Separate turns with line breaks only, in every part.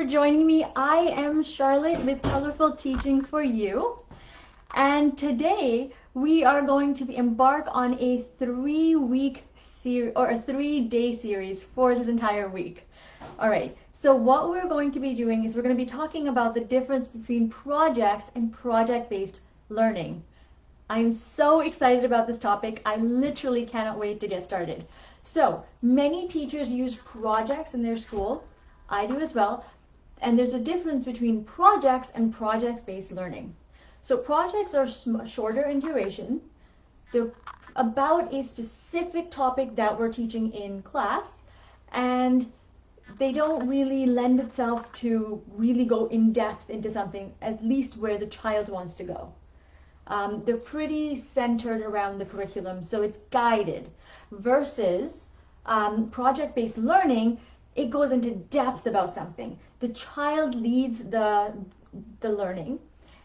joining me. I am Charlotte with Colorful Teaching for You. And today we are going to embark on a 3-week series or a 3-day series for this entire week. All right, so what we're going to be doing is we're going to be talking about the difference between projects and project-based learning. I'm so excited about this topic. I literally cannot wait to get started. So many teachers use projects in their school. I do as well. And there's a difference between projects and project-based learning. So projects are shorter in duration. They're about a specific topic that we're teaching in class, and they don't really lend itself to really go in depth into something, at least where the child wants to go. They're pretty centered around the curriculum, so it's guided, versus project-based learning. It goes into depth about something. The child leads the learning,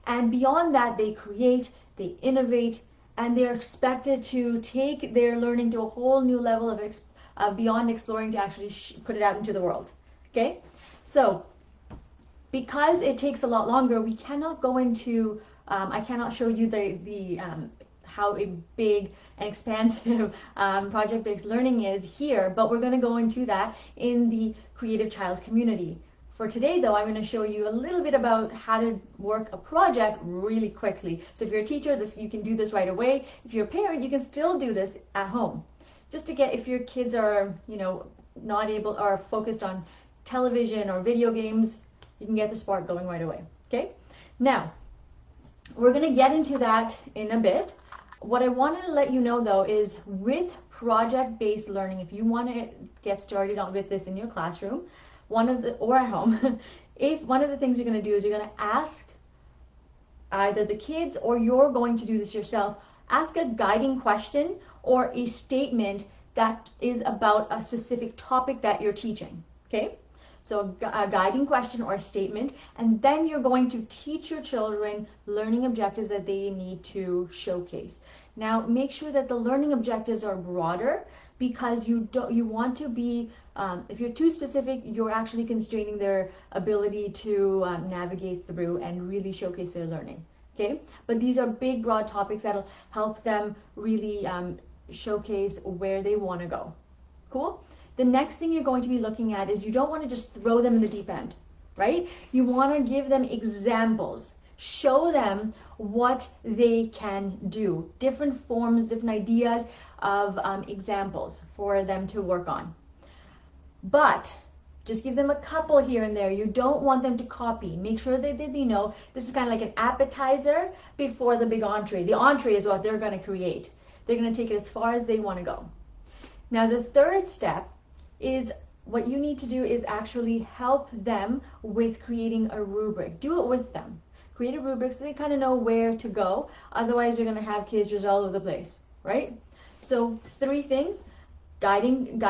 and beyond that they create, they innovate, and they're expected to take their learning to a whole new level of beyond exploring to actually put it out into the world. Okay, so because it takes a lot longer, we cannot go into I cannot show you the how a big and expansive project-based learning is here, but we're going to go into that in the Creative Child community. For today though, I'm going to show you a little bit about how to work a project really quickly. So if you're a teacher, you can do this right away. If you're a parent, you can still do this at home. Just to get, if your kids are, not able or focused on television or video games, you can get the spark going right away. Okay? Now, we're going to get into that in a bit. What I wanted to let you know though is with project-based learning, if you want to get started on with this in your classroom, or at home, if one of the things you're going to do is you're going to ask either the kids, or you're going to do this yourself, ask a guiding question or a statement that is about a specific topic that you're teaching. Okay? So a guiding question or a statement, and then you're going to teach your children learning objectives that they need to showcase. Now, make sure that the learning objectives are broader, because you want to be, if you're too specific, you're actually constraining their ability to navigate through and really showcase their learning. Okay, but these are big, broad topics that'll help them really showcase where they want to go. Cool. The next thing you're going to be looking at is you don't want to just throw them in the deep end, right? You want to give them examples. Show them what they can do. Different forms, different ideas of examples for them to work on. But just give them a couple here and there. You don't want them to copy. Make sure that they know this is kind of like an appetizer before the big entree. The entree is what they're going to create. They're going to take it as far as they want to go. Now, the third step is what you need to do is actually help them with creating a rubric. Do it with them. Create a rubric so they kind of know where to go. Otherwise, you're going to have kids just all over the place, right? So 3 things: guiding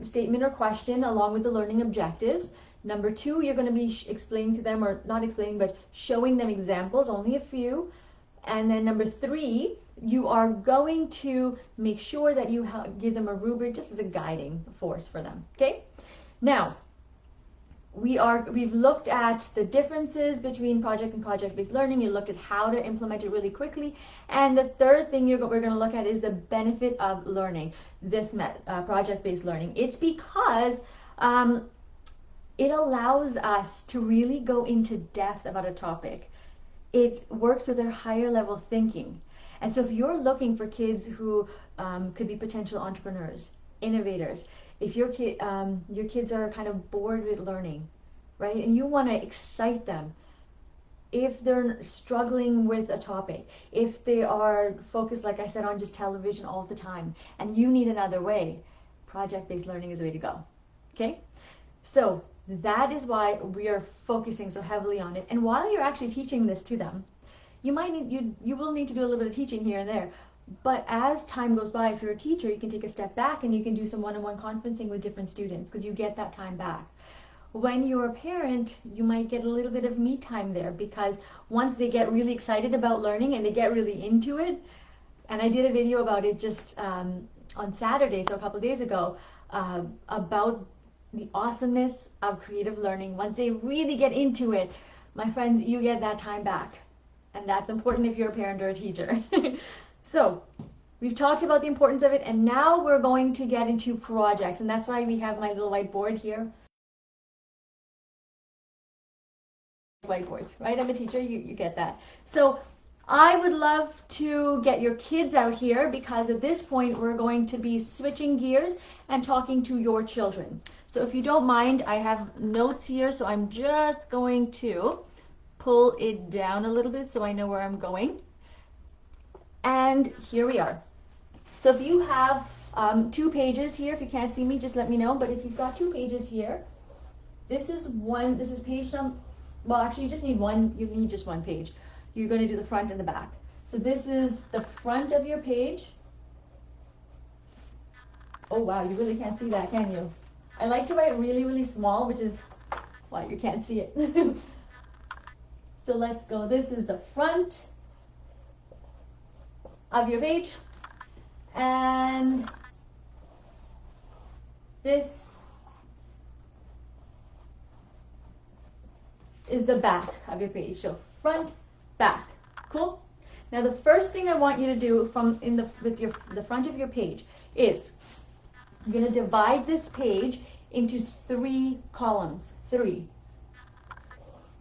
statement or question along with the learning objectives. Number 2, you're going to be explaining to them, or not explaining, but showing them examples, only a few. And then number 3, you are going to make sure that you give them a rubric just as a guiding force for them. Okay? Now, we've looked at the differences between project and project-based learning. You looked at how to implement it really quickly. And the third thing we're going to look at is the benefit of learning this project-based learning. It's because it allows us to really go into depth about a topic. It works with their higher level thinking. And so if you're looking for kids who could be potential entrepreneurs, innovators, if your kids are kind of bored with learning, right, and you want to excite them, if they're struggling with a topic, if they are focused, like I said, on just television all the time, and you need another way, project-based learning is the way to go. Okay? So that is why we are focusing so heavily on it. And while you're actually teaching this to them, you will need to do a little bit of teaching here and there. But as time goes by, if you're a teacher, you can take a step back and you can do some one-on-one conferencing with different students, because you get that time back. When you're a parent, you might get a little bit of me time there, because once they get really excited about learning and they get really into it, and I did a video about it just on Saturday, so a couple of days ago, about the awesomeness of creative learning, once they really get into it, my friends, you get that time back. And that's important if you're a parent or a teacher. So we've talked about the importance of it, and now we're going to get into projects, and that's why we have my little whiteboard here. Whiteboards, right? I'm a teacher, you get that. So I would love to get your kids out here, because at this point we're going to be switching gears and talking to your children. So if you don't mind, I have notes here, so I'm just going to pull it down a little bit so I know where I'm going. And here we are. So if you have 2 pages here, if you can't see me, just let me know. But if you've got 2 pages here, this is page number, well, actually you just need one, you need just 1 page. You're going to do the front and the back. So this is the front of your page. Oh wow, you really can't see that, can you? I like to write really, really small, which is why you can't see it. So let's go. This is the front of your page, and this is the back of your page. So front, back. Cool? Now the first thing I want you to do the front of your page is you're going to divide this page into 3 columns. 3.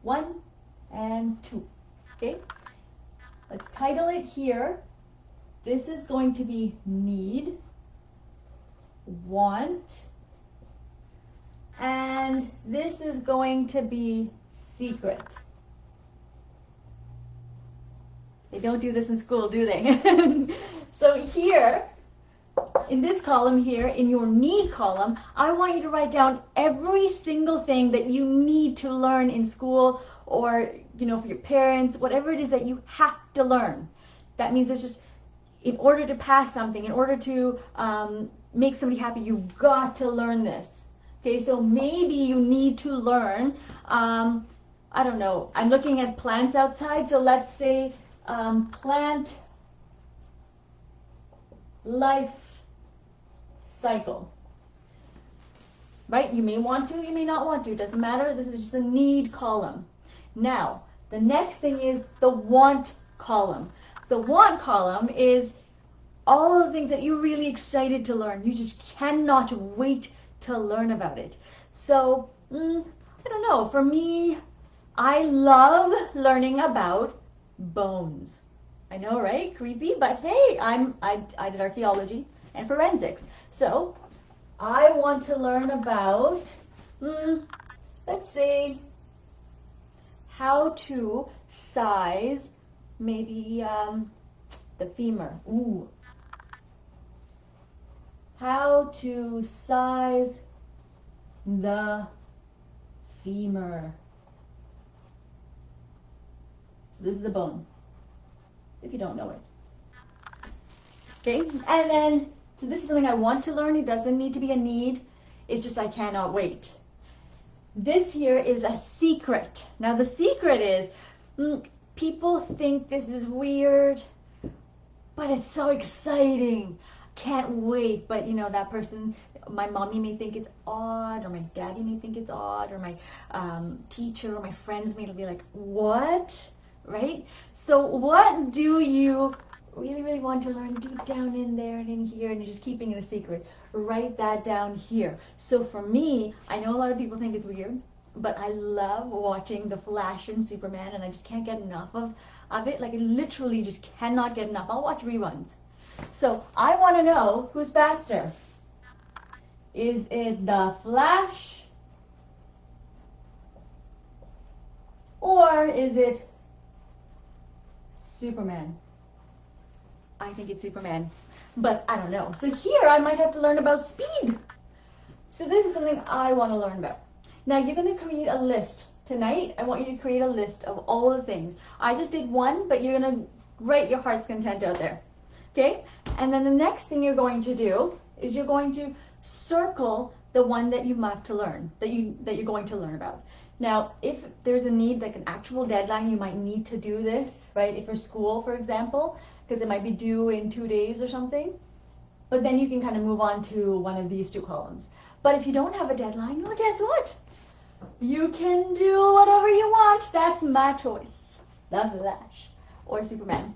1 and 2. Okay? Let's title it here. This is going to be need, want, and this is going to be secret. They don't do this in school, do they? So here, in this column here, in your need column, I want you to write down every single thing that you need to learn in school, or, you know, for your parents, whatever it is that you have to learn. That means it's just, in order to pass something, in order to make somebody happy, you've got to learn this. Okay, so maybe you need to learn, I don't know, I'm looking at plants outside, so let's say plant life cycle. Right? You may want to, you may not want to, it doesn't matter. This is just a need column. Now, the next thing is the want column. The want column is all of the things that you're really excited to learn. You just cannot wait to learn about it. So, I don't know, for me, I love learning about bones. I know, right? Creepy, but hey, I did archaeology and forensics. So, I want to learn about, let's say, how to size maybe the femur. Ooh. How to size the femur. So this is a bone, if you don't know it. Okay, and then, so this is something I want to learn. It doesn't need to be a need. It's just I cannot wait. This here is a secret. Now the secret is, people think this is weird, but it's so exciting. Can't wait. But you know, that person, my mommy may think it's odd, or my daddy may think it's odd, or my teacher or my friends may be like, what? Right? So what do you really, really want to learn deep down in there and in here, and you're just keeping it a secret? Write that down here. So for me, I know a lot of people think it's weird, but I love watching The Flash and Superman, and I just can't get enough of it. Like, I literally just cannot get enough. I'll watch reruns. So I want to know who's faster. Is it The Flash, or is it Superman? I think it's Superman, but I don't know. So here I might have to learn about speed. So this is something I want to learn about. Now you're going to create a list. Tonight, I want you to create a list of all the things. I just did one, but you're going to write your heart's content out there. Okay? And then the next thing you're going to do is you're going to circle the one that you have to learn, that you're going to learn about. Now, if there's a need, like an actual deadline, you might need to do this, right? If for school, for example, because it might be due in 2 days or something. But then you can kind of move on to one of these 2 columns. But if you don't have a deadline, well, guess what? You can do whatever you want. That's my choice. The Flash or Superman.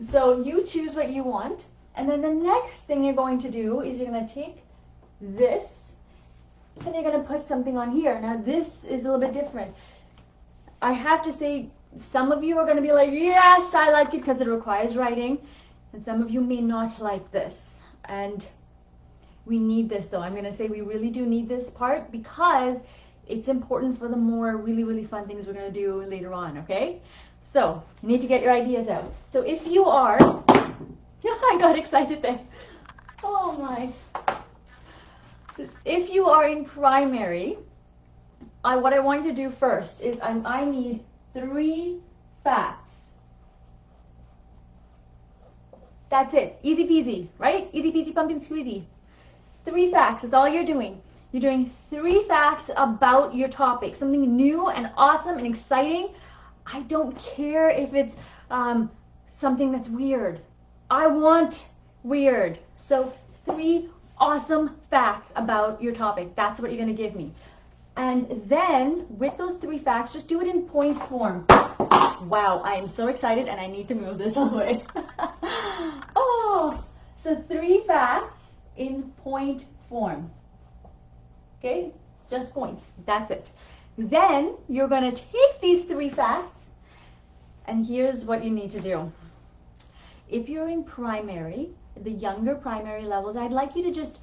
So you choose what you want. And then the next thing you're going to do is you're going to take this and you're going to put something on here. Now this is a little bit different. I have to say, some of you are going to be like, yes, I like it because it requires writing. And some of you may not like this. And we need this though. I'm going to say we really do need this part because it's important for the more really, really fun things we're going to do later on, okay? So you need to get your ideas out. So if you are, I got excited there. Oh my. If you are in primary, what I want you to do first is I need 3 facts. That's it. Easy peasy, right? Easy peasy pumpkin squeezy. 3 facts is all you're doing. You're doing 3 facts about your topic. Something new and awesome and exciting. I don't care if it's something that's weird. I want weird. So 3 awesome facts about your topic. That's what you're going to give me. And then with those 3 facts, just do it in point form. Wow, I am so excited and I need to move this away. Oh, so 3 facts in point form. Okay, just points. That's it. Then you're going to take these 3 facts and here's what you need to do. If you're in primary, the younger primary levels, I'd like you to just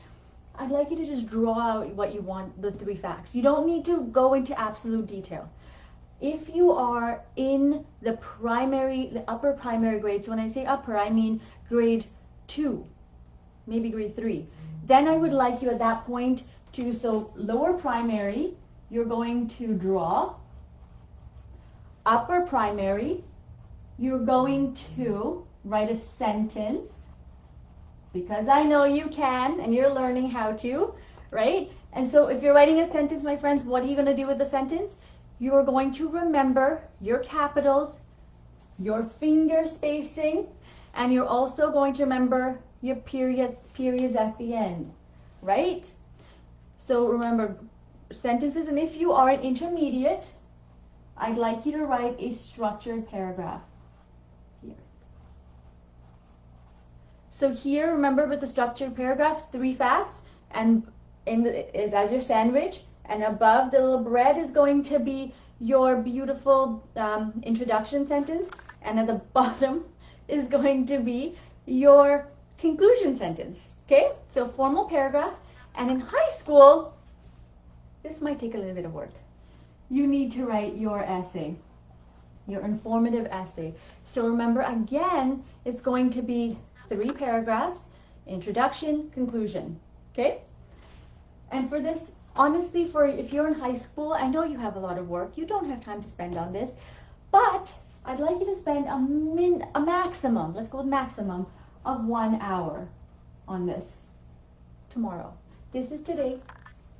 draw out what you want, those 3 facts. You don't need to go into absolute detail. If you are in the upper primary grades, so when I say upper, I mean grade 2, maybe grade 3, then I would like you at that point to, so lower primary, you're going to draw. Upper primary, you're going to write a sentence, because I know you can and you're learning how to, right? And so if you're writing a sentence, my friends, what are you going to do with the sentence? You're going to remember your capitals, your finger spacing, and you're also going to remember your periods at the end, right? So remember sentences, and if you are an intermediate, I'd like you to write a structured paragraph here. So here, remember with the structured paragraph, 3 facts, and is as your sandwich, and above the little bread is going to be your beautiful introduction sentence, and at the bottom is going to be your conclusion sentence. Okay, so formal paragraph. And in high school, this might take a little bit of work. You need to write your essay, your informative essay. So remember, again, it's going to be 3 paragraphs, introduction, conclusion, okay? And for this, honestly, if you're in high school, I know you have a lot of work. You don't have time to spend on this, but I'd like you to spend a maximum, let's go with maximum, of 1 hour on this tomorrow. This is today,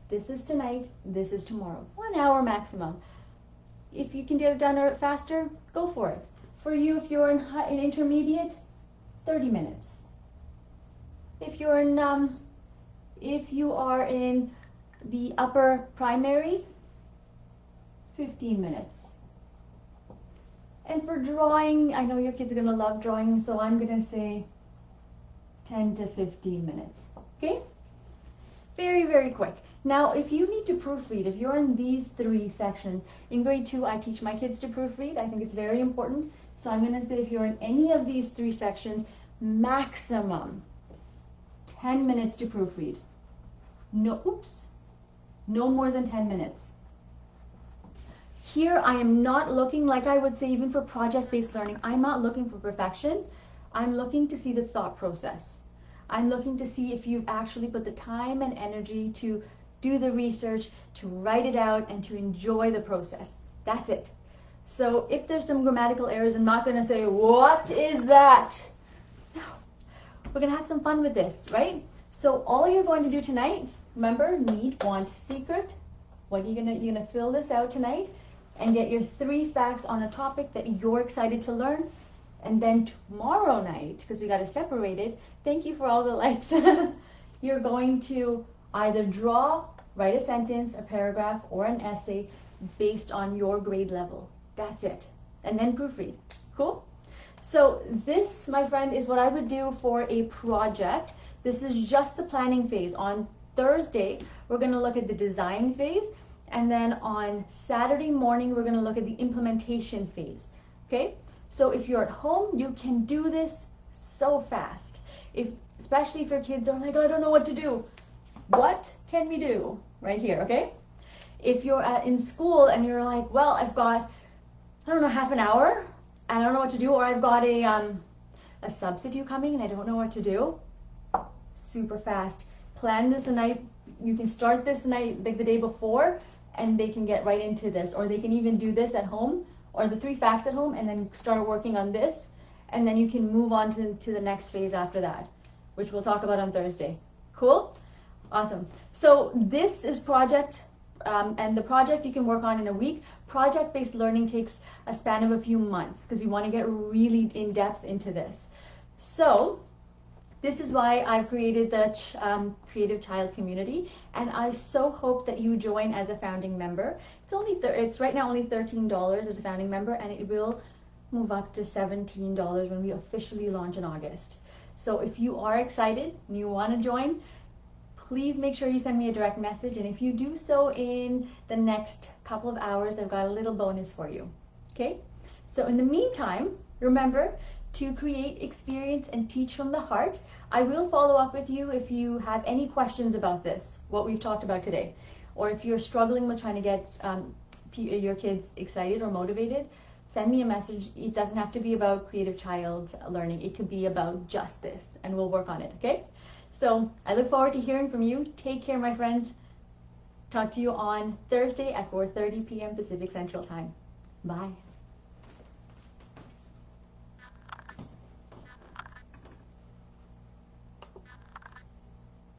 this is tonight, this is tomorrow. 1 hour maximum. If you can get it done faster, go for it. For you, if you're in intermediate, 30 minutes. If you are in the upper primary, 15 minutes. And for drawing, I know your kids are going to love drawing, so I'm going to say 10 to 15 minutes. Okay? Very, very quick. Now, if you need to proofread, if you're in these 3 sections, in grade 2, I teach my kids to proofread. I think it's very important. So I'm going to say if you're in any of these 3 sections, maximum 10 minutes to proofread. No more than 10 minutes. Here, I am not looking, like I would say, even for project-based learning, I'm not looking for perfection. I'm looking to see the thought process. I'm looking to see if you've actually put the time and energy to do the research, to write it out, and to enjoy the process. That's it. So if there's some grammatical errors, I'm not going to say, what is that? No. We're going to have some fun with this, right? So all you're going to do tonight, remember, need, want, secret. What are you're going to fill this out tonight and get your 3 facts on a topic that you're excited to learn. And then tomorrow night, because we got to separate it, thank you for all the likes. you're going to either draw, write a sentence, a paragraph, or an essay based on your grade level. That's it. And then proofread. Cool? So this, my friend, is what I would do for a project. This is just the planning phase. On Thursday, we're going to look at the design phase. And then on Saturday morning, we're going to look at the implementation phase. Okay? So if you're at home, you can do this so fast. Especially if your kids are like, oh, I don't know what to do. What can we do? Right here, okay? If you're in school and you're like, well, I've got, I don't know, half an hour, and I don't know what to do, or I've got a substitute coming and I don't know what to do. Super fast. Plan this the night, you can start this night, like the day before, and they can get right into this, or they can even do this at home, or the 3 facts at home, and then start working on this, and then you can move on to the next phase after that, which we'll talk about on Thursday. Cool? Awesome. So this is project, and the project you can work on in a week. Project-based learning takes a span of a few months because you want to get really in depth into this. So this is why I've created the Creative Child community, and I so hope that you join as a founding member. It's right now only $13 as a founding member, and it will move up to $17 when we officially launch in August. So if you are excited and you want to join, please make sure you send me a direct message, and if you do so in the next couple of hours, I've got a little bonus for you. Okay? So in the meantime, remember to create, experience, and teach from the heart. I will follow up with you if you have any questions about this, what we've talked about today, or if you're struggling with trying to get your kids excited or motivated. Send me a message. It doesn't have to be about Creative Child learning. It could be about just this, and we'll work on it, okay? So I look forward to hearing from you. Take care, my friends. Talk to you on Thursday at 4:30 p.m. Pacific Central Time. Bye.